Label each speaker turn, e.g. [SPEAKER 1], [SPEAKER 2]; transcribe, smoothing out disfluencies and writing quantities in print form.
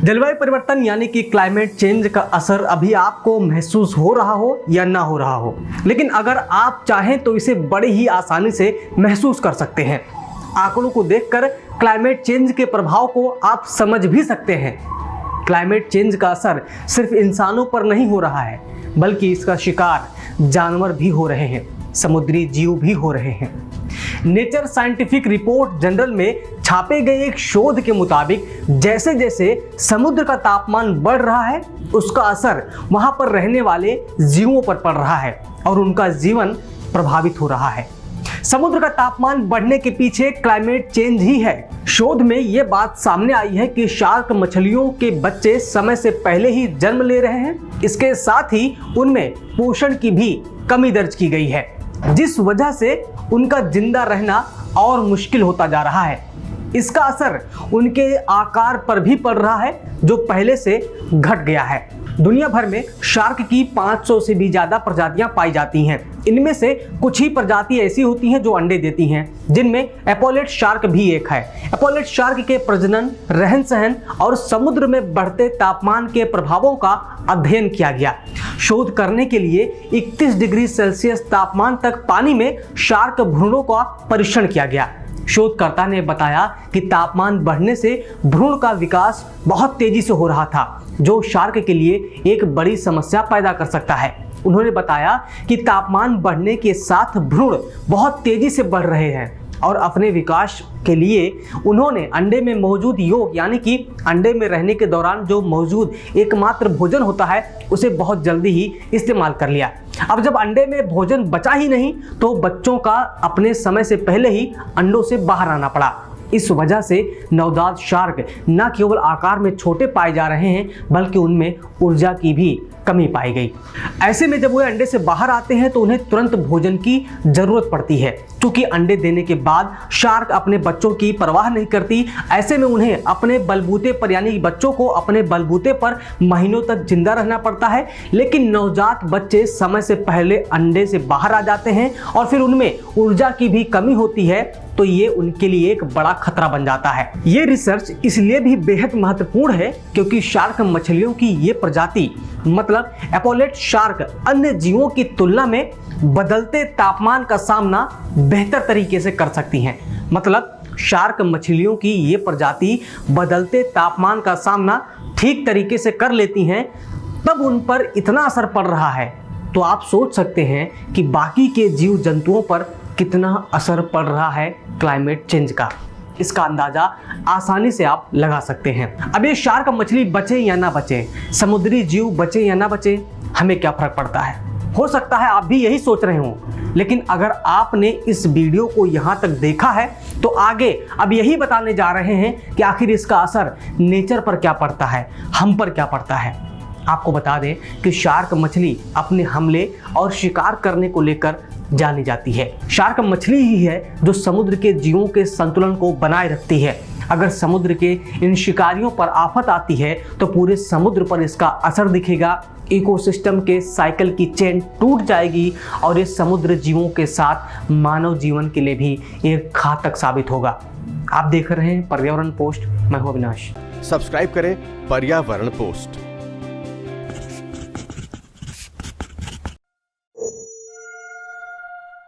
[SPEAKER 1] जलवायु परिवर्तन यानी कि क्लाइमेट चेंज का असर अभी आपको महसूस हो रहा हो या ना हो रहा हो, लेकिन अगर आप चाहें तो इसे बड़ी ही आसानी से महसूस कर सकते हैं। आंकड़ों को देखकर क्लाइमेट चेंज के प्रभाव को आप समझ भी सकते हैं। क्लाइमेट चेंज का असर सिर्फ इंसानों पर नहीं हो रहा है, बल्कि इसका शिकार जानवर भी हो रहे हैं, समुद्री जीव भी हो रहे हैं। नेचर साइंटिफिक रिपोर्ट जनरल में छापे गए एक शोध के मुताबिक जैसे जैसे समुद्र का तापमान बढ़ रहा है, उसका असर वहां पर रहने वाले जीवों पर पड़ रहा है और उनका जीवन प्रभावित हो रहा है। समुद्र का तापमान बढ़ने के पीछे क्लाइमेट चेंज ही है। शोध में यह बात सामने आई है कि शार्क मछलियों के बच्चे समय से पहले ही जन्म ले रहे हैं। इसके साथ ही उनमें पोषण की भी कमी दर्ज की गई है, जिस वजह से उनका जिंदा रहना और मुश्किल होता जा रहा है। इसका असर उनके आकार पर भी पड़ रहा है, जो पहले से घट गया है। दुनिया भर में शार्क की 500 से भी ज्यादा प्रजातियां पाई जाती हैं। इनमें से कुछ ही प्रजाति ऐसी होती हैं जो अंडे देती हैं, जिनमें एपोलेट शार्क भी एक है। एपोलेट शार्क के प्रजनन, रहन सहन और समुद्र में बढ़ते तापमान के प्रभावों का अध्ययन किया गया। शोध करने के लिए 31 डिग्री सेल्सियस तापमान तक पानी में शार्क भ्रूणों का परीक्षण किया गया। शोधकर्ता ने बताया कि तापमान बढ़ने से भ्रूण का विकास बहुत तेजी से हो रहा था, जो शार्क के लिए एक बड़ी समस्या पैदा कर सकता है। उन्होंने बताया कि तापमान बढ़ने के साथ भ्रूण बहुत तेजी से बढ़ रहे हैं और अपने विकास के लिए उन्होंने अंडे में मौजूद योग यानी कि अंडे में रहने के दौरान जो मौजूद एकमात्र भोजन होता है, उसे बहुत जल्दी ही इस्तेमाल कर लिया। अब जब अंडे में भोजन बचा ही नहीं, तो बच्चों का अपने समय से पहले ही अंडों से बाहर आना पड़ा। इस वजह से नवजात शार्क न केवल आकार में छोटे पाए जा रहे हैं, बल्कि उनमें ऊर्जा की भी कमी पाई गई। ऐसे में जब वो अंडे से बाहर आते हैं तो उन्हें तुरंत भोजन की जरूरत पड़ती है, क्योंकि अंडे देने के बाद शार्क अपने बच्चों की परवाह नहीं करती। ऐसे में उन्हें अपने बलबूते पर यानी बच्चों को अपने बलबूते पर महीनों तक जिंदा रहना पड़ता है। लेकिन नवजात बच्चे समय से पहले अंडे से बाहर आ जाते हैं और फिर उनमें ऊर्जा की भी कमी होती है, तो ये उनके लिए एक बड़ा खतरा बन जाता है। ये रिसर्च इसलिए भी बेहद महत्वपूर्ण है क्योंकि शार्क मछलियों की ये प्रजाति मतलब एपोलेट शार्क अन्य जीवों की तुलना में बदलते तापमान का सामना बेहतर तरीके से कर सकती हैं। मतलब शार्क मछलियों की ये प्रजाति बदलते तापमान का सामना ठीक तरीके से कर लेती हैं, तब उन पर इतना असर पड़ रहा है। तो आप सोच सकते हैं कि बाकी के जीव जंतुओं पर कितना असर पड़ रहा है क्लाइमेट चेंज का। इसका अंदाजा आसानी से आप लगा सकते हैं। अब ये शार्क मछली बचे या ना बचे, समुद्री जीव बचे या ना बचे, हमें क्या फर्क पड़ता है? हो सकता है आप भी यही सोच रहे हो, लेकिन अगर आपने इस वीडियो को यहाँ तक देखा है तो आगे अब यही बताने जा रहे हैं कि आखिर इसका असर नेचर पर क्या पड़ता है, हम पर क्या पड़ता है। आपको बता दें कि शार्क मछली अपने हमले और शिकार करने को लेकर जानी जाती है। शार्क मछली ही है जो समुद्र के जीवों के संतुलन को बनाए रखती है। अगर समुद्र के इन शिकारियों पर आफत आती है तो पूरे समुद्र पर इसका असर दिखेगा, इकोसिस्टम के साइकिल की चेन टूट जाएगी और ये समुद्र जीवों के साथ मानव जीवन के लिए भी एक घातक साबित होगा। आप देख रहे हैं पर्यावरण पोस्ट, मैं हूं अविनाश।
[SPEAKER 2] सब्सक्राइब करें पर्यावरण पोस्ट।